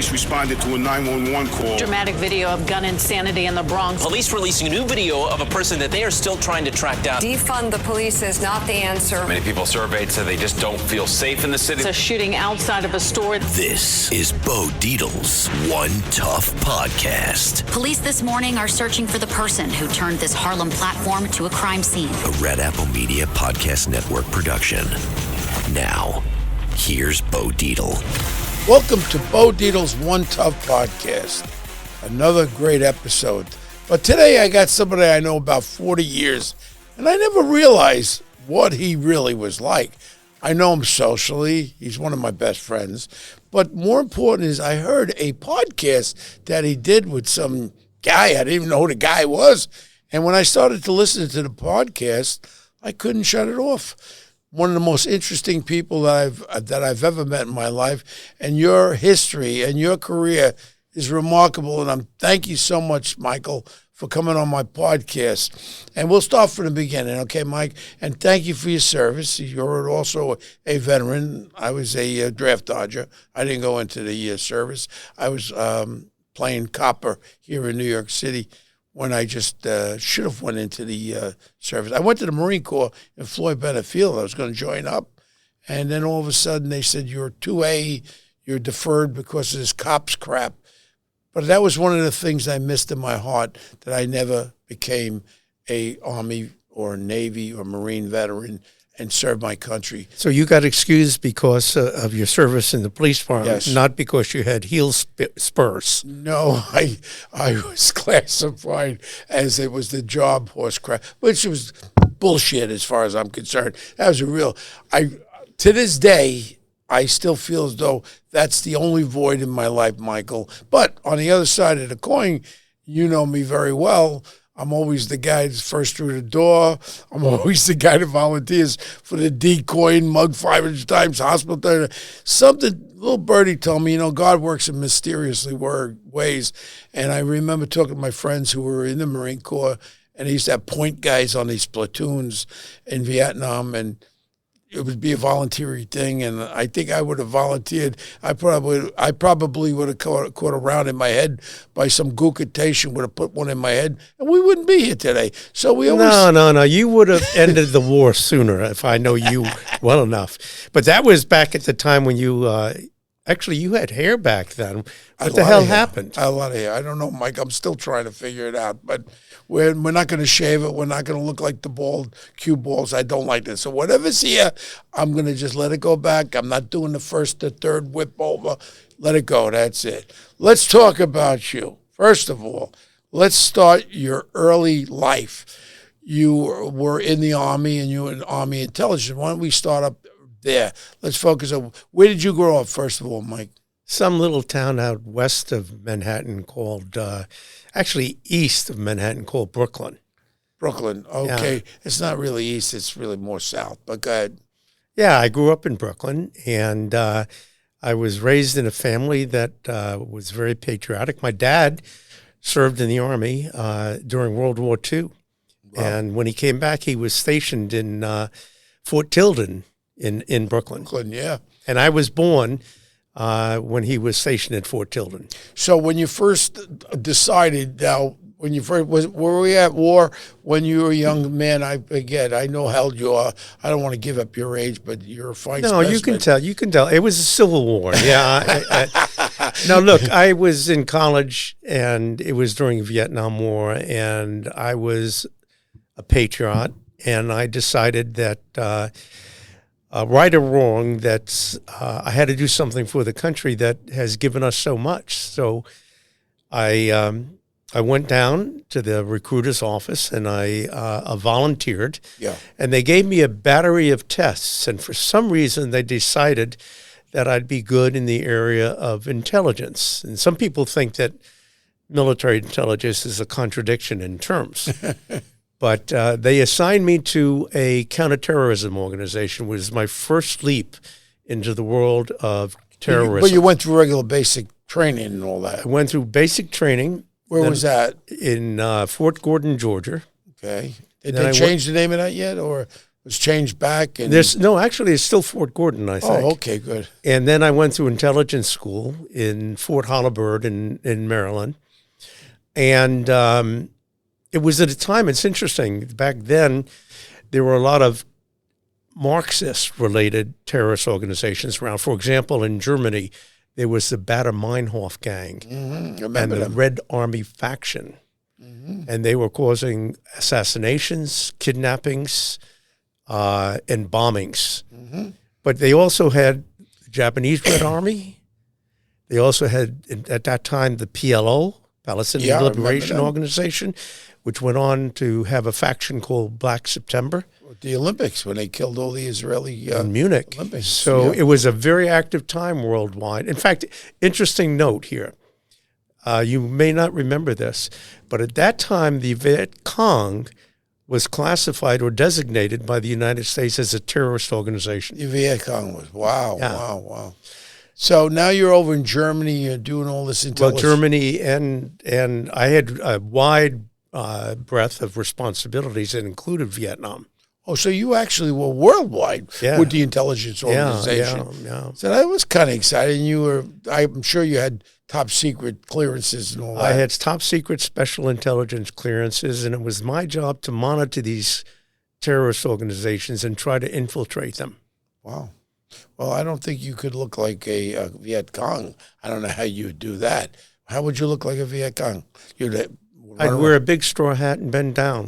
police responded to a 911 call. Dramatic video of gun insanity in the Bronx. Police releasing a new video of a person that they are still trying to track down. Defund the police is not the answer. Many people surveyed said they just don't feel safe in the city. It's a shooting outside of a store. This is Bo Dietl's One Tough Podcast. Police this morning are searching for the person who turned this Harlem platform to a crime scene. A Red Apple Media Podcast Network production. Now, here's Bo Dietl. Welcome to Bo Dietl's One Tough Podcast. Another great episode. But today I got somebody I know about 40 years, and I never realized what he really was like. I know him socially. He's one of my best friends. But more important is I heard a podcast that he did with some guy. I didn't even know who the guy was. And when I started to listen to the podcast, I couldn't shut it off. One of the most interesting people that I've ever met in my life, and your history and your career is remarkable. And thank you so much, Michael, for coming on my podcast. And we'll start from the beginning, okay, Mike? And thank you for your service. You're also a veteran. I was a draft dodger. I didn't go into the service. I was playing copper here in New York City when I just should have went into the service. I went to the Marine Corps in Floyd Bennett Field. I was going to join up. And then all of a sudden they said, you're 2A, you're deferred because of this cops crap. But that was one of the things I missed in my heart, that I never became a Army or Navy or Marine veteran and served my country. So you got excused because of your service in the police department, Yes. not because you had heel spurs. No, I was classified as it was the job horse crap, which was bullshit as far as I'm concerned. That was to this day, I still feel as though that's the only void in my life, Michael. But on the other side of the coin, you know me very well. I'm always the guy that's first through the door. I'm always the guy that volunteers for the decoy and mug 500 times, hospital. Something, little birdie told me, God works in mysteriously ways. And I remember talking to my friends who were in the Marine Corps, and they used to have point guys on these platoons in Vietnam, and it would be a voluntary thing, and I think I would have volunteered. I probably would have caught a round in my head by some gookitation, would have put one in my head, and we wouldn't be here today. So we always... No. You would have ended the war sooner if I know you well enough. But that was back at the time when you... Actually, you had hair back then. What the hell happened? A lot of hair. I don't know, Mike. I'm still trying to figure it out. But we're not going to shave it. We're not going to look like the bald cue balls. I don't like this. So whatever's here, I'm going to just let it go back. I'm not doing the first or third whip over. Let it go. That's it. Let's talk about you. First of all, let's start your early life. You were in the Army, and you were in Army intelligence. Why don't we start up there? Let's focus on, where did you grow up, first of all, Mike? Some little town out west of Manhattan called, actually east of Manhattan, called Brooklyn. Brooklyn, okay. Yeah. It's not really east, it's really more south, but go ahead. Yeah, I grew up in Brooklyn, and I was raised in a family that was very patriotic. My dad served in the Army during World War II, wow. And when he came back, he was stationed in Fort Tilden in Brooklyn. Brooklyn, yeah. And I was born when he was stationed at Fort Tilden. So when you first decided, were we at war when you were a young man? I forget. I know how old you are. I don't want to give up your age, but you're a fine specimen. No, you can tell. You can tell. It was a Civil War. Yeah. Now, look, I was in college, and it was during the Vietnam War, and I was a patriot, and I decided that right or wrong, that I had to do something for the country that has given us so much. So I went down to the recruiter's office, and I volunteered. Yeah. And they gave me a battery of tests, and for some reason they decided that I'd be good in the area of intelligence. And some people think that military intelligence is a contradiction in terms. But they assigned me to a counterterrorism organization, which was my first leap into the world of terrorism. But you went through regular basic training and all that. I went through basic training. Where was that? In Fort Gordon, Georgia. Okay. Did they change the name of that yet, or was changed back. And Actually, it's still Fort Gordon, I think. Oh, okay, good. And then I went to intelligence school in Fort Holabird in Maryland. And it was at a time, it's interesting, back then there were a lot of Marxist-related terrorist organizations around. For example, in Germany, there was the Baader-Meinhof gang and the Red Army faction. And they were causing assassinations, kidnappings, and bombings. But they also had the Japanese Red Army. They also had, at that time, the PLO, Palestinian Liberation Organization, which went on to have a faction called Black September. The Olympics, when they killed all the Israeli in Munich. Olympics. So it was a very active time worldwide. In fact, interesting note here. You may not remember this, but at that time, the Viet Cong was classified or designated by the United States as a terrorist organization. The Viet Cong was, wow. So now you're over in Germany, you're doing all this intelligence. Well, Germany, and I had a wide breadth of responsibilities that included Vietnam. Oh, so you actually were worldwide with the intelligence organization. Yeah. So that was kind of exciting. I'm sure you had top secret clearances and all that. I had top secret special intelligence clearances, and it was my job to monitor these terrorist organizations and try to infiltrate them. Wow. Well, I don't think you could look like a Viet Cong. I don't know how you would do that. How would you look like a Viet Cong? I'd wear a big straw hat and bend down.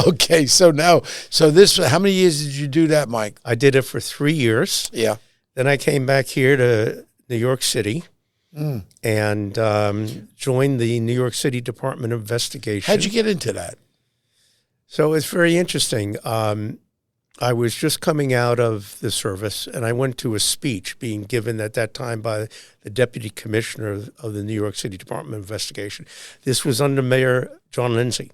Okay, so how many years did you do that, Mike? I did it for 3 years. Yeah. Then I came back here to New York City and joined the New York City Department of Investigation. How'd you get into that? So it's very interesting. I was just coming out of the service, and I went to a speech being given at that time by the Deputy Commissioner of the New York City Department of Investigation. This was under Mayor John Lindsay.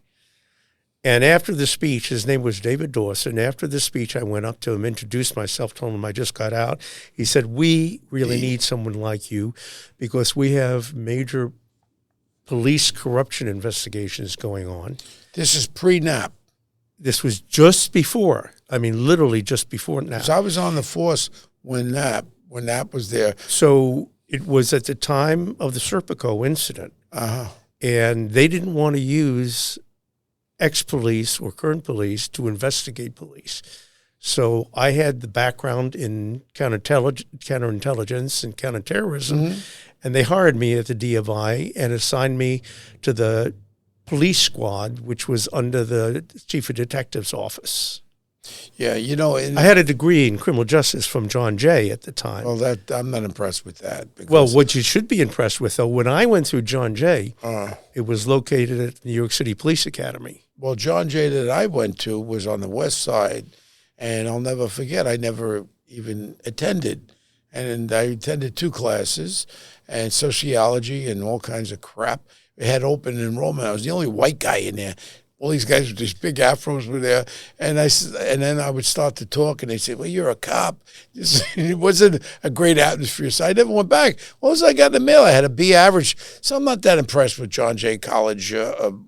And after the speech, his name was David Dawson. After the speech, I went up to him, introduced myself, told him I just got out. He said, "We really need someone like you because we have major police corruption investigations going on." This is pre-NAP. This was just before. I mean, literally just before NAP. So I was on the force when NAP was there. So it was at the time of the Serpico incident. And they didn't want to use ex-police or current police to investigate police. So I had the background in counterintelligence and counterterrorism, and they hired me at the DFI and assigned me to the police squad, which was under the chief of detective's office. Yeah, I had a degree in criminal justice from John Jay at the time. Well, I'm not impressed with that. Well, what you should be impressed with, though, when I went through John Jay, it was located at the New York City Police Academy. Well, John Jay that I went to was on the west side, and I'll never forget, I never even attended. And I attended 2 classes, and sociology and all kinds of crap. It had open enrollment. I was the only white guy in there. All these guys with these big afros were there, and then I would start to talk, and they'd say, "Well, you're a cop." It wasn't a great atmosphere, so I never went back. What was I got in the mail? I had a B average, so I'm not that impressed with John Jay College of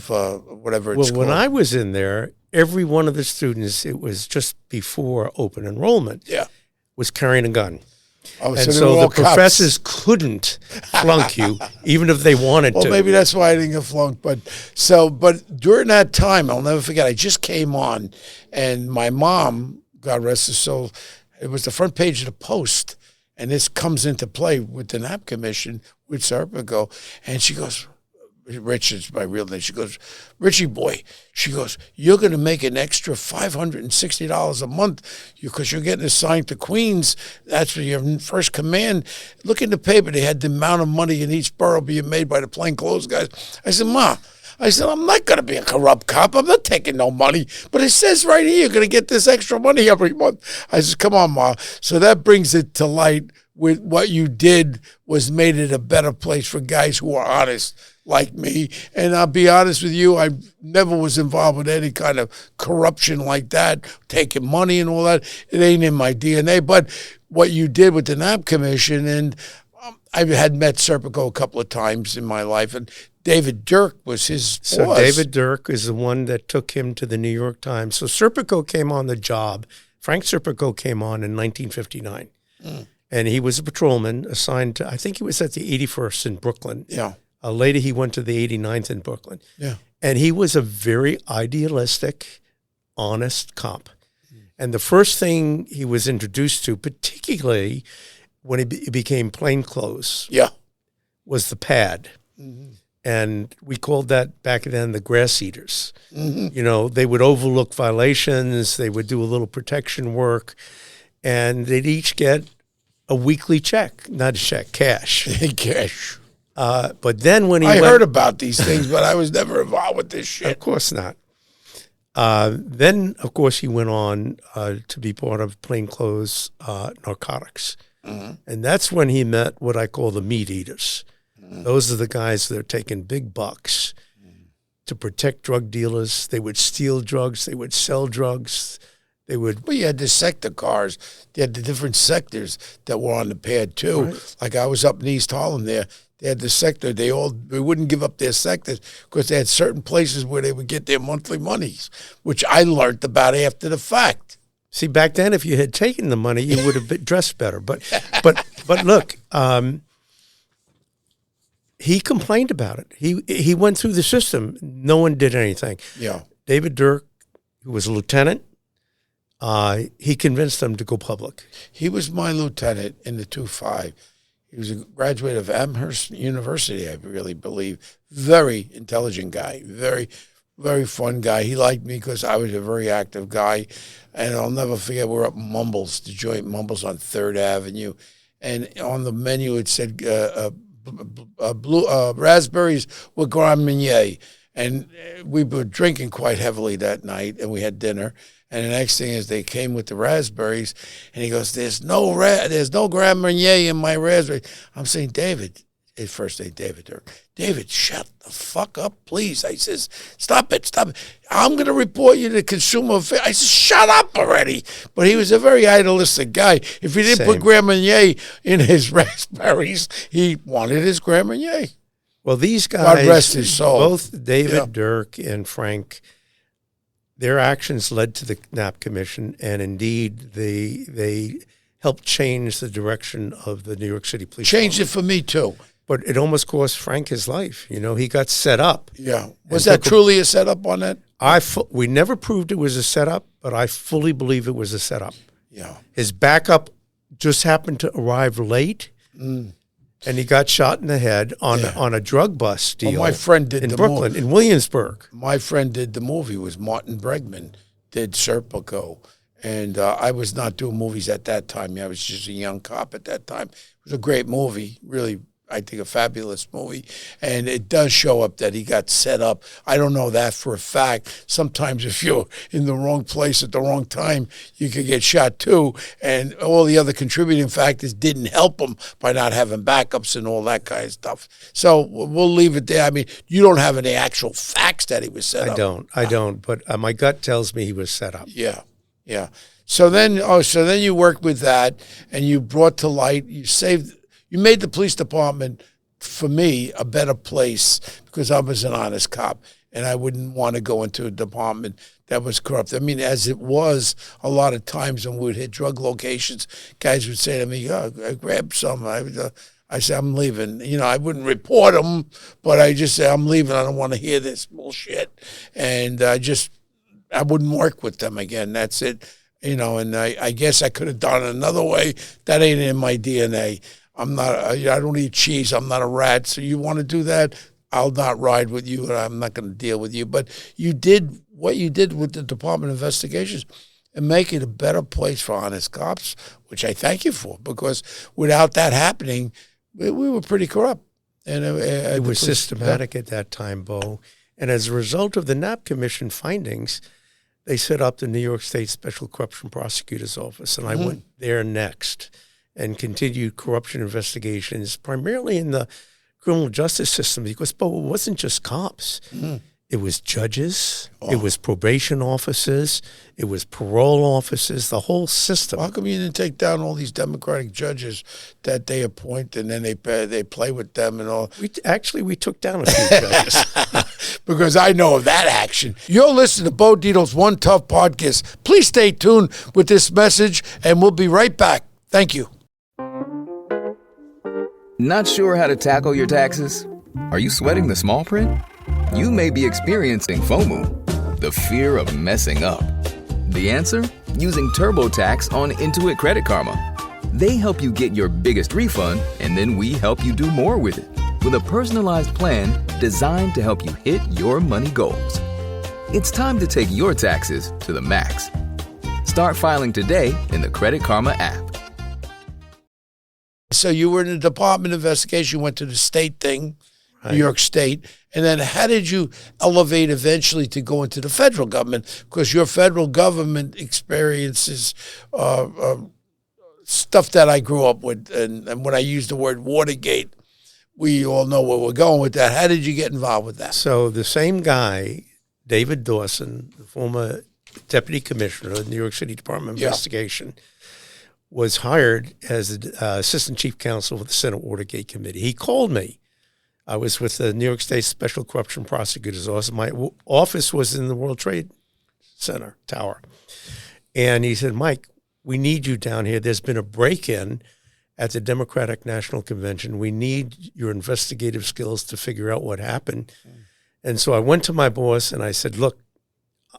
whatever it's called. Well, when I was in there, every one of the students, it was just before open enrollment, was carrying a gun. Oh, and so the professors couldn't flunk you, even if they wanted to. Well, maybe that's why I didn't get flunked. But during that time, I'll never forget, I just came on, and my mom, God rest her soul, it was the front page of the Post, and this comes into play with the NAP Commission with Serpico, and she goes, Richard's my real name. She goes, "Richie boy," she goes, "you're going to make an extra $560 a month because you're getting assigned to Queens. That's for your first command." Look in the paper. They had the amount of money in each borough being made by the plainclothes guys. I said, "Ma," I said, "I'm not going to be a corrupt cop. I'm not taking no money. But it says right here you're going to get this extra money every month." I said, "Come on, Ma." So that brings it to light with what you did was made it a better place for guys who are honest like me. And I'll be honest with you, I never was involved with any kind of corruption like that, taking money and all that. It ain't in my DNA. But what you did with the NAP Commission, and I had met Serpico a couple of times in my life, and David Dirk was his So boss. David Dirk is the one that took him to the New York Times. So Serpico came on the job. Frank Serpico came on in 1959. And he was a patrolman assigned to, I think he was at the 81st in Brooklyn. Yeah. Later he went to the 89th in Brooklyn. Yeah. And he was a very idealistic, honest cop. And the first thing he was introduced to, particularly when he became plainclothes, was the pad. And we called that back then the grass eaters. You know, they would overlook violations. They would do a little protection work. And they'd each get a weekly check, not a check, cash. Cash. But then when he I heard about these things, but I was never involved with this shit. Of course not. Then, of course, he went on to be part of plainclothes narcotics. And that's when he met what I call the meat eaters. Those are the guys that are taking big bucks to protect drug dealers. They would steal drugs. They would sell drugs. Well, you had the sector cars. They had the different sectors that were on the pad, too. Right. Like I was up in East Harlem there. They had the sector. They wouldn't give up their sectors because they had certain places where they would get their monthly monies, which I learned about after the fact. See, back then, if you had taken the money, you would have been dressed better. But look, he complained about it. He went through the system. No one did anything. Yeah. David Dirk, who was a lieutenant, he convinced them to go public. He was my lieutenant in the 2-5. He was a graduate of Amherst University, I really believe. Very intelligent guy. Very, very fun guy. He liked me because I was a very active guy. And I'll never forget, we're up in Mumbles, the joint Mumbles on 3rd Avenue. And on the menu it said raspberries with Grand Marnier. And we were drinking quite heavily that night, and we had dinner. And the next thing is they came with the raspberries, and he goes, there's no Grand Marnier in my raspberry. I'm saying, David, his first name, David Dirk. David, shut the fuck up, please. I says, stop it. I'm going to report you to Consumer Affairs. I says, shut up already. But he was a very idealistic guy. If he didn't put Grand Marnier in his raspberries, he wanted his Grand Marnier. Well, these guys, God rest his soul. Both David Dirk and Frank, their actions led to the Knapp Commission, and indeed they helped change the direction of the New York City Police Department. Changed it for me, too. But it almost cost Frank his life. You know, he got set up. Yeah. Was that truly a setup on that? We never proved it was a setup, but I fully believe it was a setup. Yeah. His backup just happened to arrive late, and he got shot in the head on a drug bust deal. Well, my friend did in the Brooklyn, movie. in Williamsburg. My friend did the movie. It was Martin Bregman did Serpico. And I was not doing movies at that time. I was just a young cop at that time. It was a great movie, really, I think a fabulous movie. And it does show up that he got set up. I don't know that for a fact. Sometimes if you're in the wrong place at the wrong time, you could get shot too. And all the other contributing factors didn't help him by not having backups and all that kind of stuff. So we'll leave it there. I mean, you don't have any actual facts that he was set up. I don't. But my gut tells me he was set up. Yeah. Yeah. So then you worked with that, and you brought to light, you made the police department, for me, a better place because I was an honest cop, and I wouldn't want to go into a department that was corrupt. I mean, as it was, a lot of times when we would hit drug locations, guys would say to me, I grabbed some. I said, I'm leaving. You know, I wouldn't report them, but I just say, I'm leaving. I don't want to hear this bullshit. And I wouldn't work with them again. That's it. You know, and I guess I could have done it another way. That ain't in my DNA. I'm not, I don't eat cheese. I'm not a rat. So you want to do that? I'll not ride with you, and I'm not going to deal with you. But you did what you did with the Department of Investigations and make it a better place for honest cops, which I thank you for, because without that happening, we were pretty corrupt. And it was systematic at that time, Bo. And as a result of the Knapp Commission findings, they set up the New York State Special Corruption Prosecutor's Office, and I went there next and continued corruption investigations, primarily in the criminal justice system, because, Bo, it wasn't just cops. It was judges. It was probation officers. It was parole officers. The whole system. How come you didn't take down all these Democratic judges that they appoint and then they play with them and all? We took down a few judges. Because I know of that action. You're listening to Bo Dietl's One Tough Podcast. Please stay tuned with this message, and we'll be right back. Thank you. Not sure how to tackle your taxes? Are you sweating the small print? You may be experiencing FOMO, the fear of messing up. The answer? Using TurboTax on Intuit Credit Karma. They help you get your biggest refund, and then we help you do more with it. With a personalized plan designed to help you hit your money goals. It's time to take your taxes to the max. Start filing today in the Credit Karma app. So you were in the Department of Investigation, went to the state thing, New York State, and then how did you elevate eventually to go into the federal government? Because your federal government experiences stuff that I grew up with, and when I use the word Watergate, we all know where we're going with that. How did you get involved with that? So the same guy, David Dawson, the former deputy commissioner of the New York City Department of Investigation, was hired as assistant chief counsel with the Senate Watergate Committee. He called me. I was with the New York State Special Corruption Prosecutor's Office. My office was in the World Trade Center Tower. And he said, Mike, we need you down here. There's been a break-in at the Democratic National Convention. We need your investigative skills to figure out what happened. And so I went to my boss and I said, look,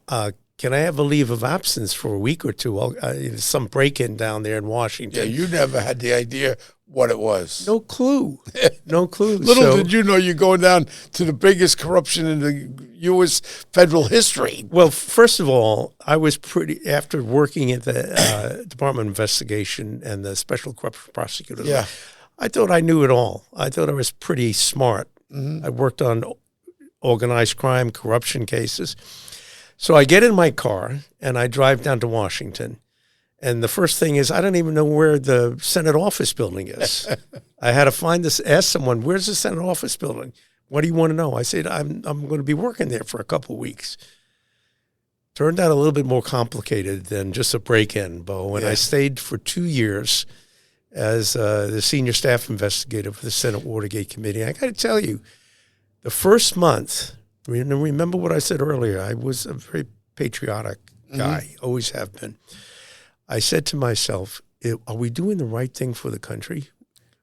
can I have a leave of absence for a week or two? Some break-in down there in Washington. Yeah, you never had the idea what it was. No clue. No clue. Little did you know you're going down to the biggest corruption in the U.S. federal history. Well, first of all, I was after working at the Department of Investigation and the Special Corruption Prosecutor. Yeah. I thought I knew it all. I thought I was pretty smart. Mm-hmm. I worked on organized crime, corruption cases. So I get in my car and I drive down to Washington. And the first thing is, I don't even know where the Senate office building is. I had to ask someone, where's the Senate office building? What do you want to know? I said, I'm going to be working there for a couple of weeks. Turned out a little bit more complicated than just a break-in, Bo. And I stayed for 2 years as the senior staff investigator for the Senate Watergate Committee. I got to tell you, the first month, remember what I said earlier, I was a very patriotic guy, always have been. I said to myself, are we doing the right thing for the country?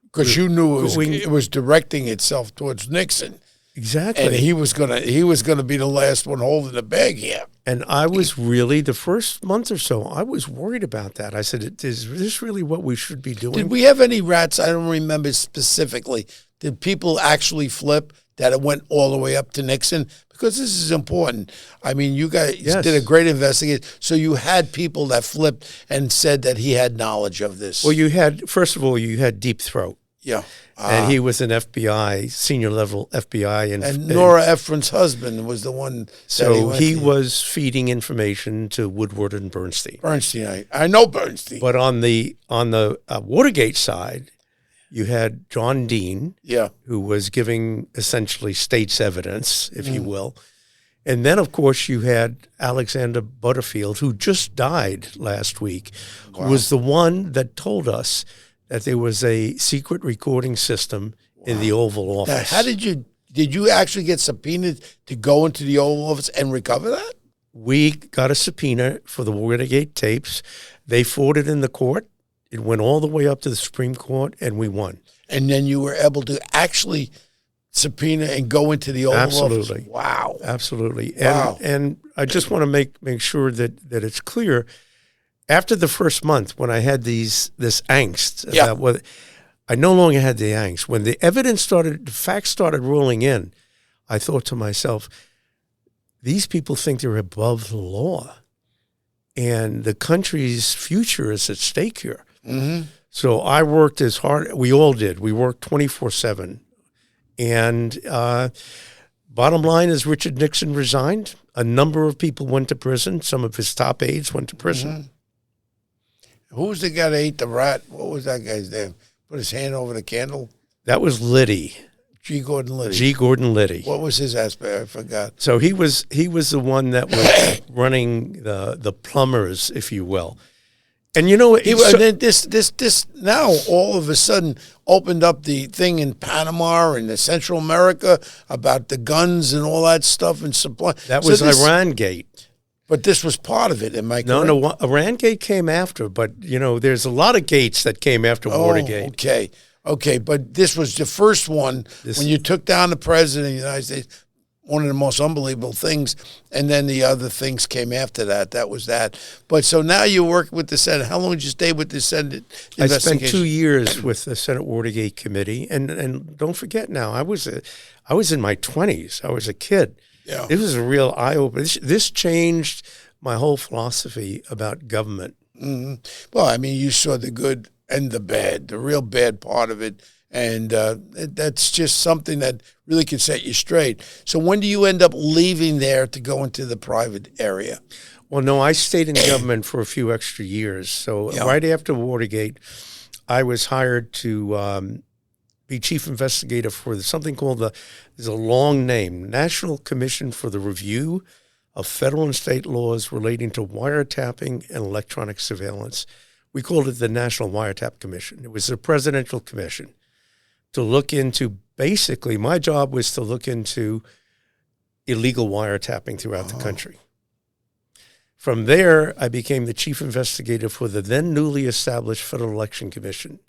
Because you knew it was directing itself towards Nixon. Exactly. And he was gonna be the last one holding the bag here. And I was really, the first month or so, I was worried about that. I said, is this really what we should be doing? Did we have any rats? I don't remember specifically. Did people actually flip that it went all the way up to Nixon? Because this is important. I mean, you guys did a great investigation. So you had people that flipped and said that he had knowledge of this. Well, first of all, you had Deep Throat. Yeah. And he was an FBI, senior level FBI. And Nora Ephron's husband was the one. So he was feeding information to Woodward and Bernstein. I know Bernstein. But on the Watergate side, you had John Dean, who was giving essentially state's evidence, if you will. And then, of course, you had Alexander Butterfield, who just died last week, who was the one that told us that there was a secret recording system in the Oval Office. Now, did you actually get subpoenaed to go into the Oval Office and recover that? We got a subpoena for the Watergate tapes. They fought it in the court. It went all the way up to the Supreme Court, and we won. And then you were able to actually subpoena and go into the Oval Office? Wow. Absolutely. Wow. And I just want to make sure that it's clear. After the first month, when I had this angst about whether I no longer had the angst. When the facts started rolling in, I thought to myself, these people think they're above the law, and the country's future is at stake here. Mm-hmm. So I worked as hard. We all did. We worked 24/7. And bottom line is Richard Nixon resigned. A number of people went to prison. Some of his top aides went to prison. Mm-hmm. Who was the guy that ate the rat? What was that guy's name? Put his hand over the candle? That was Liddy. G. Gordon Liddy. G. Gordon Liddy. What was his aspect? I forgot. So he was the one that was running the plumbers, if you will. And you know, And then this now all of a sudden opened up the thing in Panama and the Central America about the guns and all that stuff and supply. that was Iran Gate. But this was part of it. Am I correct? No, Iran Gate came after, but you know, there's a lot of gates that came after Watergate. Okay, but this was the first one when you took down the president of the United States. One of the most unbelievable things, and then the other things came after that. That was that. But so now you work with the Senate. How long did you stay with the Senate investigation? I spent 2 years with the Senate Watergate Committee, and don't forget now, I was in my 20s. I was a kid. Yeah. It was a real eye opener. This changed my whole philosophy about government. Mm-hmm. Well, I mean, you saw the good and the bad, the real bad part of it. And that's just something that really can set you straight. So when do you end up leaving there to go into the private area? Well, no, I stayed in government for a few extra years. So right after Watergate, I was hired to be chief investigator for something called there's a long name, National Commission for the Review of Federal and State Laws Relating to Wiretapping and Electronic Surveillance. We called it the National Wiretap Commission. It was a presidential commission to look into, basically, my job was to look into illegal wiretapping throughout the country. From there, I became the chief investigator for the then newly established Federal Election Commission,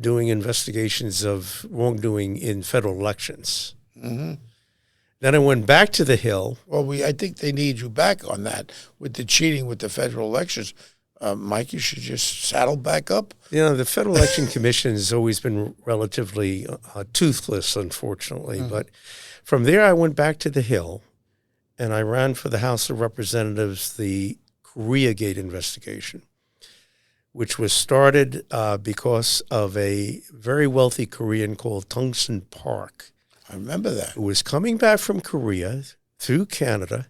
doing investigations of wrongdoing in federal elections. Mm-hmm. Then I went back to the Hill. Well, I think they need you back on that with the cheating with the federal elections. Mike, you should just saddle back up. You know, the Federal Election Commission has always been relatively toothless, unfortunately. Mm-hmm. But from there, I went back to the Hill, and I ran for the House of Representatives the Koreagate investigation, which was started because of a very wealthy Korean called Tungsten Park. I remember that. Who was coming back from Korea through Canada.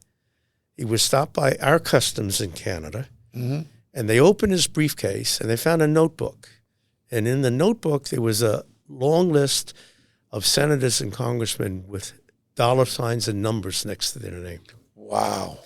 He was stopped by our customs in Canada. Mm-hmm. And they opened his briefcase, and they found a notebook. And in the notebook, there was a long list of senators and congressmen with dollar signs and numbers next to their name. Wow.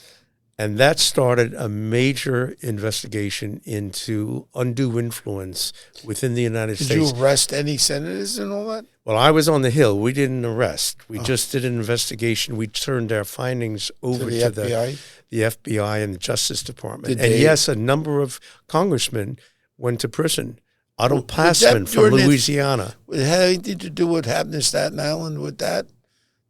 And that started a major investigation into undue influence within the United States. Did you arrest any senators and all that? Well, I was on the Hill. We didn't arrest. We just did an investigation. We turned our findings over to the FBI and the Justice Department. Yes, a number of congressmen went to prison. Otto Passman from Louisiana. It had anything to do with what happened in Staten Island with that?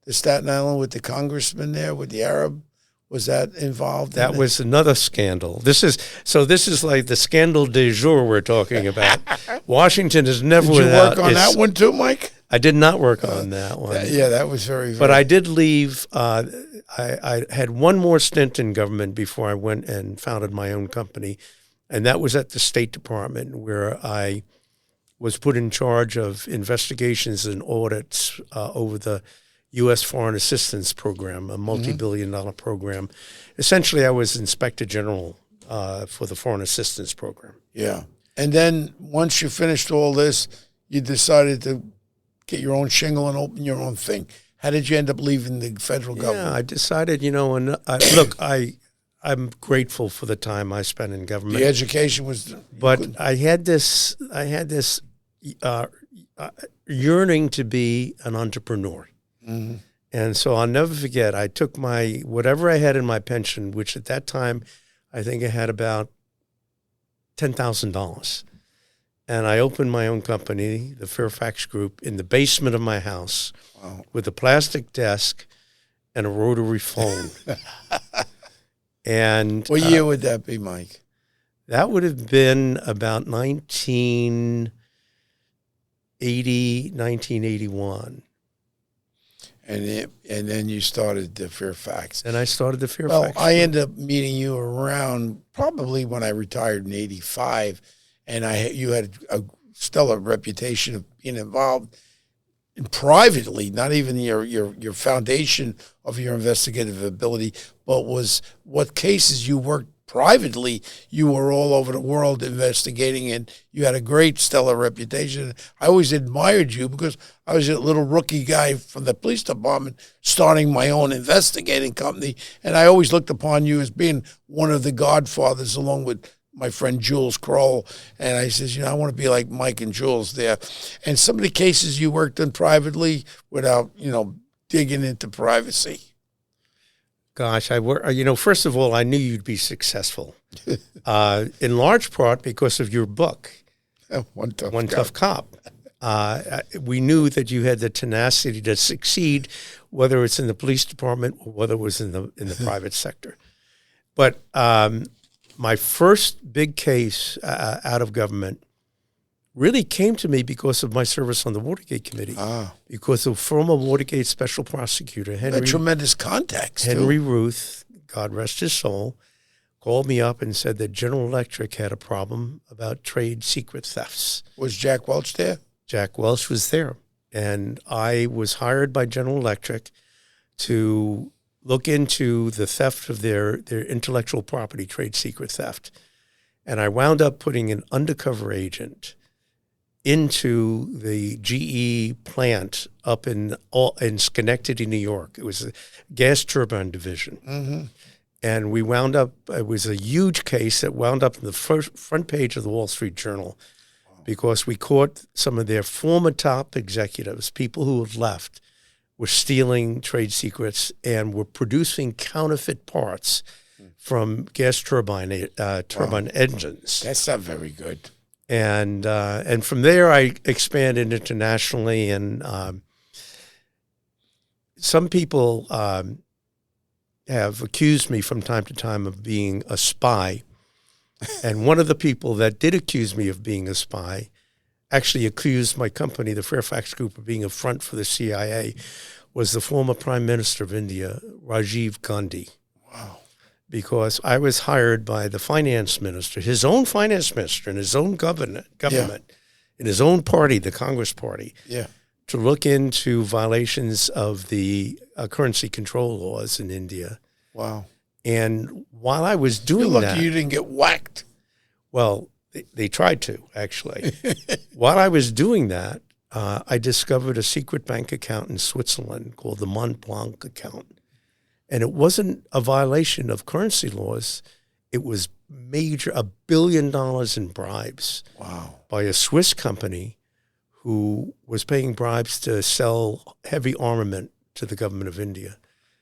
The Staten Island with the congressman there, with the Arab? Was that involved? That was another scandal. This is like the scandal du jour we're talking about. Washington is never without. Did you work on that one too, Mike? I did not work on that one. That was very. But I did leave. I had one more stint in government before I went and founded my own company, and that was at the State Department, where I was put in charge of investigations and audits over the U.S. Foreign Assistance Program, a multi-billion-dollar program. Essentially, I was Inspector General for the Foreign Assistance Program. Yeah. And then once you finished all this, you decided to get your own shingle and open your own thing. How did you end up leaving the federal government? Yeah, I decided, I'm grateful for the time I spent in government. The education was... But I had this yearning to be an entrepreneur. Mm-hmm. And so I'll never forget, I took whatever I had in my pension, which at that time, I think I had about $10,000. And I opened my own company, the Fairfax Group, in the basement of my house with a plastic desk and a rotary phone. And what year would that be, Mike? That would have been about 1980, 1981. And then you started the Fairfax. And I started the Fairfax. Well, I ended up meeting you around probably when I retired in '85, and you had a stellar reputation of being involved privately, not even your foundation of your investigative ability, but was what cases you worked privately, you were all over the world investigating, and you had a great stellar reputation. I always admired you because I was a little rookie guy from the police department starting my own investigating company, and I always looked upon you as being one of the godfathers along with my friend Jules Kroll. And I says, I want to be like Mike and Jules there. And some of the cases you worked on privately without, digging into privacy. Gosh, first of all, I knew you'd be successful, in large part because of your book, One Tough Cop. We knew that you had the tenacity to succeed, whether it's in the police department or whether it was in the private sector. But my first big case out of government really came to me because of my service on the Watergate Committee. Because of former Watergate special prosecutor Henry. Tremendous contacts. Henry Ruth, God rest his soul, called me up and said that General Electric had a problem about trade secret thefts. Was Jack Welch there? Jack Welch was there. And I was hired by General Electric to look into the theft of their intellectual property, trade secret theft. And I wound up putting an undercover agent into the GE plant up in Schenectady, New York. It was a gas turbine division. Mm-hmm. And we wound up, it was a huge case that wound up in the front page of the Wall Street Journal because we caught some of their former top executives, people who had left, were stealing trade secrets and were producing counterfeit parts from gas turbine engines. That's not very good. And from there, I expanded internationally, and some people have accused me from time to time of being a spy. And one of the people that did accuse me of being a spy actually accused my company, the Fairfax Group, of being a front for the CIA, was the former Prime Minister of India, Rajiv Gandhi. Wow. Because I was hired by the finance minister, his own finance minister in his own government, in his own party, the Congress Party, to look into violations of the currency control laws in India. Wow. And while I was doing You're lucky that... you didn't get whacked. Well, they tried to, actually. While I was doing that, I discovered a secret bank account in Switzerland called the Mont Blanc account. And it wasn't a violation of currency laws. It was major, $1 billion in bribes. Wow. By a Swiss company who was paying bribes to sell heavy armament to the government of India.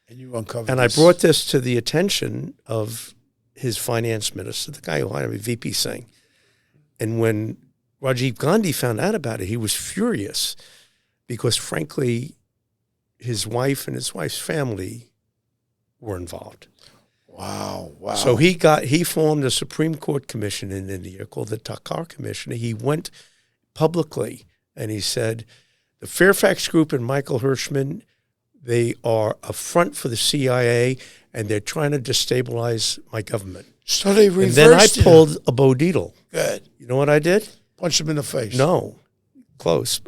And you uncovered And this. I brought this to the attention of his finance minister, the guy who hired me, VP Singh. And when Rajiv Gandhi found out about it, he was furious because, frankly, his wife and his wife's family were involved. Wow, wow. So he formed a Supreme Court commission in India called the Thakkar Commission. He went publicly and he said, the Fairfax Group and Michael Hershman, they are a front for the CIA and they're trying to destabilize my government. So they reversed And then I it. pulled a Bo Dietl. Good. You know what I did? Punch him in the face. No, close.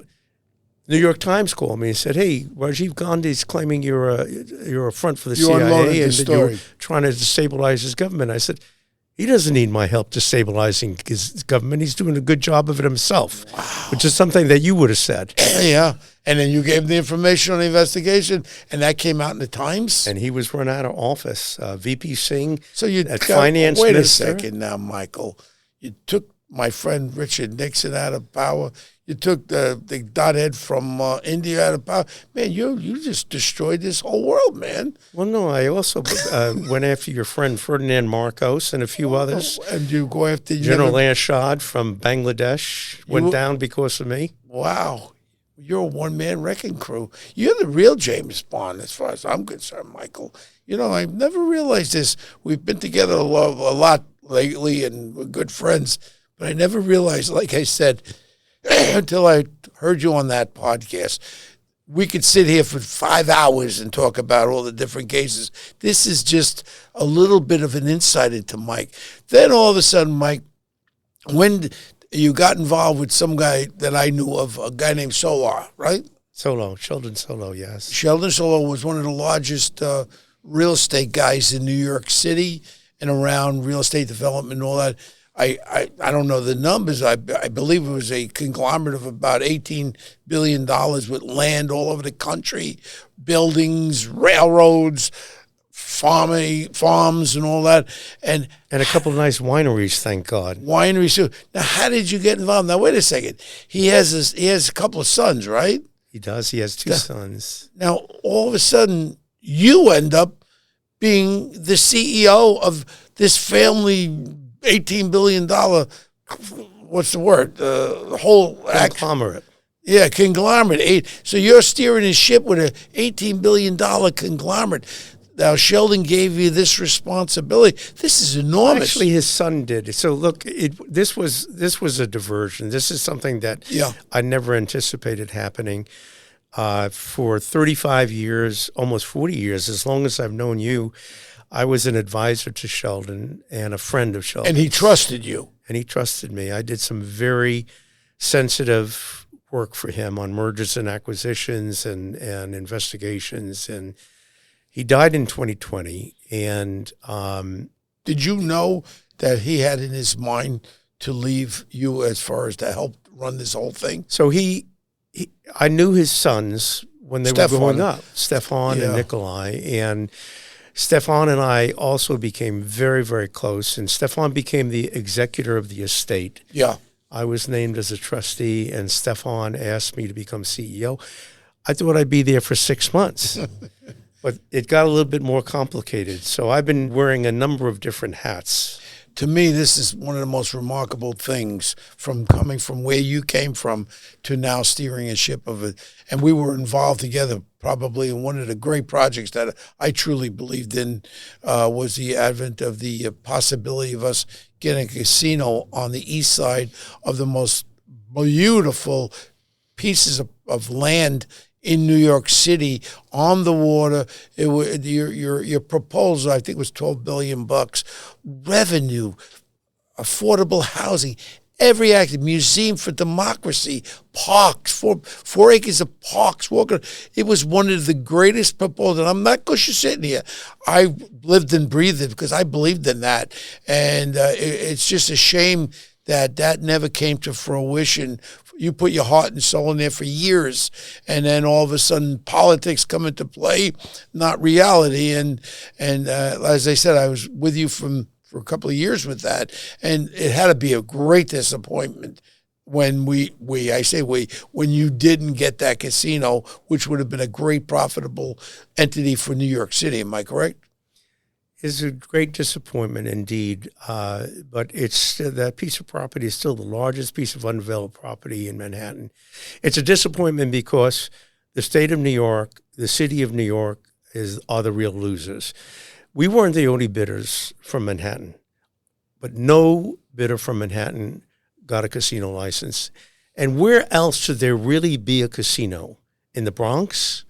New York Times called me and said, "Hey, Rajiv Gandhi's claiming you're a front for the You unloaded CIA the and that story. you're trying to destabilize his government." I said, "He doesn't need my help destabilizing his government. He's doing a good job of it himself," which is something that you would have said. Yeah, and then you gave him the information on the investigation, and that came out in the Times. And he was run out of office. VP Singh, So you that got, finance wait minister. a second now, Michael. You took my friend Richard Nixon out of power. You took the dothead from India out of power. Man, you just destroyed this whole world, man. Well, no, I also went after your friend Ferdinand Marcos and a few others. And you go after General Arshad from Bangladesh went down because of me. Wow. You're a one-man wrecking crew. You're the real James Bond as far as I'm concerned, Michael. You know, I've never realized this. We've been together a lot lately and we're good friends, but I never realized, like I said, until I heard you on that podcast, we could sit here for 5 hours and talk about all the different cases. This is just a little bit of an insight into Mike. Then all of a sudden, Mike, when you got involved with some guy that I knew of, a guy named Solar, right? Sheldon Solo, yes. Sheldon Solar was one of the largest real estate guys in New York City. and around real estate development and all that. I don't know the numbers. I believe it was a conglomerate of about $18 billion with land all over the country, buildings, railroads, farms and all that. And a couple of nice wineries, thank God. Wineries too. Now, how did you get involved? Now, wait a second. He has a couple of sons, right? He does. He has two sons. Now, all of a sudden, you end up being the CEO of this family $18 billion, what's the word? The whole Conglomerate. Yeah, conglomerate. So you're steering a ship with an $18 billion conglomerate. Now, Sheldon gave you this responsibility. This is enormous. Actually, his son did. So look, this was a diversion. This is something that I never anticipated happening. For 35 years, almost 40 years, as long as I've known you, I was an advisor to Sheldon and a friend of Sheldon. And he trusted you. And he trusted me. I did some very sensitive work for him on mergers and acquisitions and investigations. And he died in 2020. And did you know that he had in his mind to leave you as far as to help run this whole thing? So I knew his sons when they were growing up, Stefan and Nikolai. And Stefan and I also became very, very close, and Stefan became the executor of the estate. Yeah. I was named as a trustee, and Stefan asked me to become CEO. I thought I'd be there for 6 months, but it got a little bit more complicated. So I've been wearing a number of different hats. To me, this is one of the most remarkable things from coming from where you came from to now steering a ship of it. And we were involved together probably in one of the great projects that I truly believed in was the advent of the possibility of us getting a casino on the east side of the most beautiful pieces of land in New York City on the water. It was your proposal, I think, was $12 billion. Revenue, affordable housing, every active museum for democracy, parks, four acres of parks. It was one of the greatest proposals. And I'm not because you're sitting here. I lived and breathed it because I believed in that. And it's just a shame that never came to fruition. You put your heart and soul in there for years, and then all of a sudden politics come into play, not reality. And as I said, I was with you for a couple of years with that, and it had to be a great disappointment when when you didn't get that casino, which would have been a great profitable entity for New York City. Am I correct? It's a great disappointment indeed, but that piece of property is still the largest piece of undeveloped property in Manhattan. It's a disappointment because the state of New York, the city of New York, are the real losers. We weren't the only bidders from Manhattan, but no bidder from Manhattan got a casino license. And where else should there really be a casino? In the Bronx?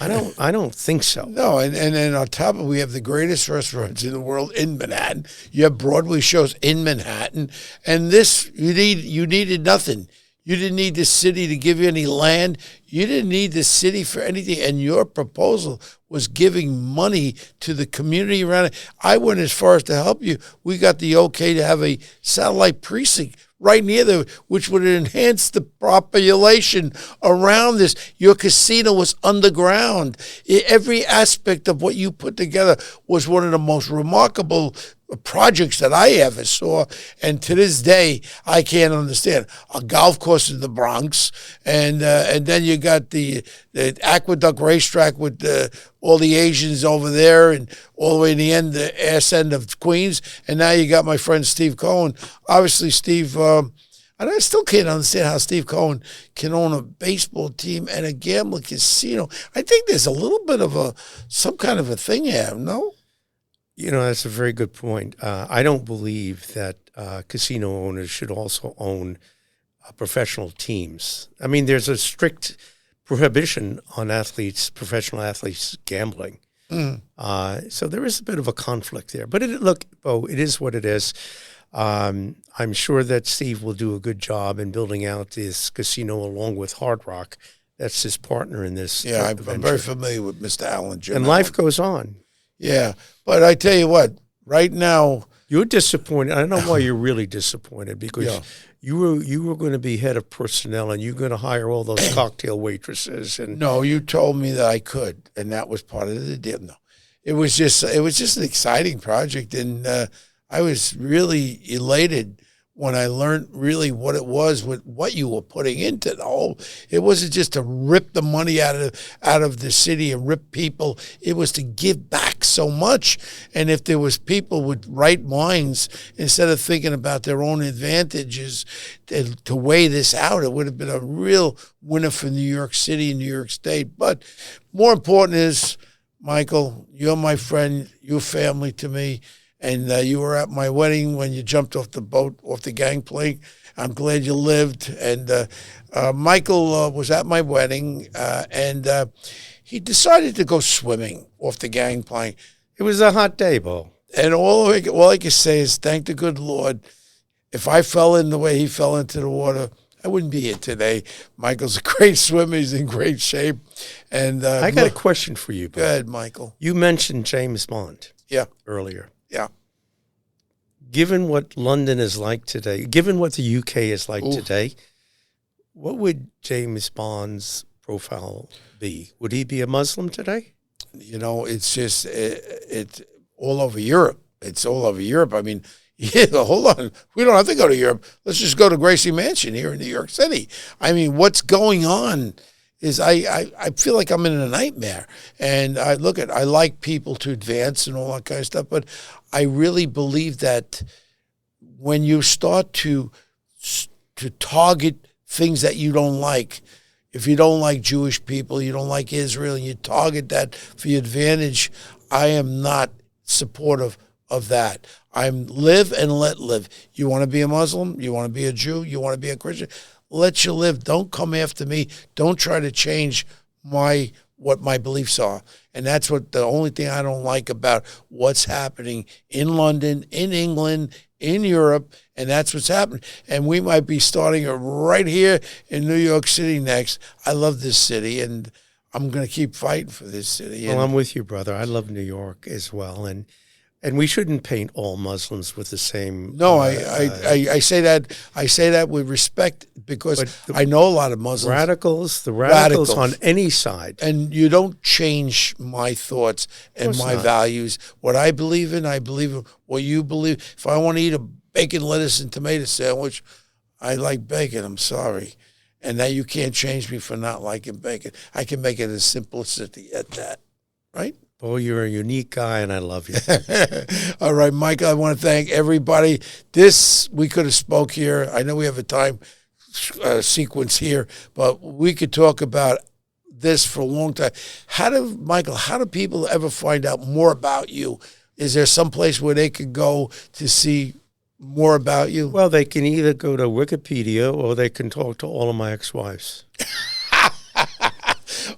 I don't think so. No, and then on top of it, we have the greatest restaurants in the world in Manhattan. You have Broadway shows in Manhattan, and this you needed nothing. You didn't need the city to give you any land. You didn't need the city for anything, and your proposal was giving money to the community around it. I went as far as to help you. We got the okay to have a satellite precinct right near there, which would enhance the population around this. Your casino was underground. Every aspect of what you put together was one of the most remarkable projects that I ever saw. And to this day, I can't understand. A golf course in the Bronx, and then you got the aqueduct racetrack with all the Asians over there, and all the way in the ass end of Queens. And now you got my friend Steve Cohen. Obviously, Steve, and I still can't understand how Steve Cohen can own a baseball team and a gambling casino. I think there's a little bit of some kind of a thing here, no? You know, that's a very good point. I don't believe that casino owners should also own professional teams. I mean, there's a strict prohibition on professional athletes gambling. So there is a bit of a conflict there. But look, Bo, it is what it is. I'm sure that Steve will do a good job in building out this casino along with Hard Rock. That's his partner in this. Yeah, I'm very familiar with Mr. Allen. And life goes on. Yeah, but I tell you what, right now, You're disappointed. I know why you're really disappointed, because Yeah. you were going to be head of personnel and you're going to hire all those cocktail waitresses. And no, you told me that I could, and that was part of the deal. No, it was just an exciting project, and I was really elated when I learned really what it was, what you were putting into the whole. It wasn't just to rip the money out of the city and rip people. It was to give back so much. And if there was people with right minds, instead of thinking about their own advantages, to weigh this out, it would have been a real winner for New York City and New York State. But more important is, Michael, you're my friend, you're family to me. And you were at my wedding when you jumped off the boat, off the gangplank. I'm glad you lived. And Michael was at my wedding, and he decided to go swimming off the gangplank. it was a hot day, Bo. And all I can say is, thank the good Lord. If I fell in the way he fell into the water, I wouldn't be here today. Michael's a great swimmer. He's in great shape. And I got a question for you, Bo. Go ahead, Michael. You mentioned James Bond Yeah. earlier. Given what London is like today, given what the UK is like today, what would James Bond's profile be? Would he be a Muslim today? You know, it's just, it's all over Europe. It's all over Europe. I mean, hold on. We don't have to go to Europe. Let's just go to Gracie Mansion here in New York City. I mean, what's going on is I feel like I'm in a nightmare. And I like people to advance and all that kind of stuff, but I really believe that when you start to target things that you don't like, if you don't like Jewish people, you don't like Israel, and you target that for your advantage, I am not supportive of that. I'm live and let live. You want to be a Muslim? You want to be a Jew? You want to be a Christian? Let you live. Don't come after me. Don't try to change what my beliefs are. And that's what the only thing I don't like about what's happening in London, in England, in Europe, and that's what's happening. And we might be starting it right here in New York City next. I love this city, and I'm going to keep fighting for this city. Well, I'm with you, brother. I love New York as well, and we shouldn't paint all Muslims with the same. No, I say that. I say that with respect, because I know a lot of Muslims. The radicals on any side. And you don't change my thoughts and my values. What I believe in what you believe. If I want to eat a bacon, lettuce, and tomato sandwich, I like bacon. I'm sorry. And now you can't change me for not liking bacon. I can make it as simplicity at that, right? Oh, you're a unique guy, and I love you. All right, Michael, I want to thank everybody. We could have spoke here. I know we have a time sequence here, but we could talk about this for a long time. Michael, how do people ever find out more about you? Is there some place where they could go to see more about you? Well, they can either go to Wikipedia or they can talk to all of my ex-wives.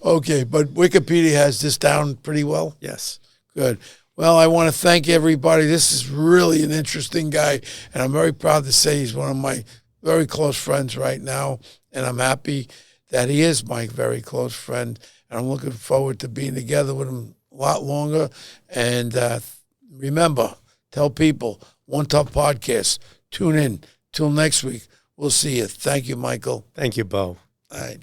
Okay, but Wikipedia has this down pretty well? Yes. Good. Well, I want to thank everybody. This is really an interesting guy, and I'm very proud to say he's one of my very close friends right now, and I'm happy that he is my very close friend, and I'm looking forward to being together with him a lot longer. And remember, tell people, One Tough Podcast. Tune in. Till next week. We'll see you. Thank you, Michael. Thank you, Bo. All right.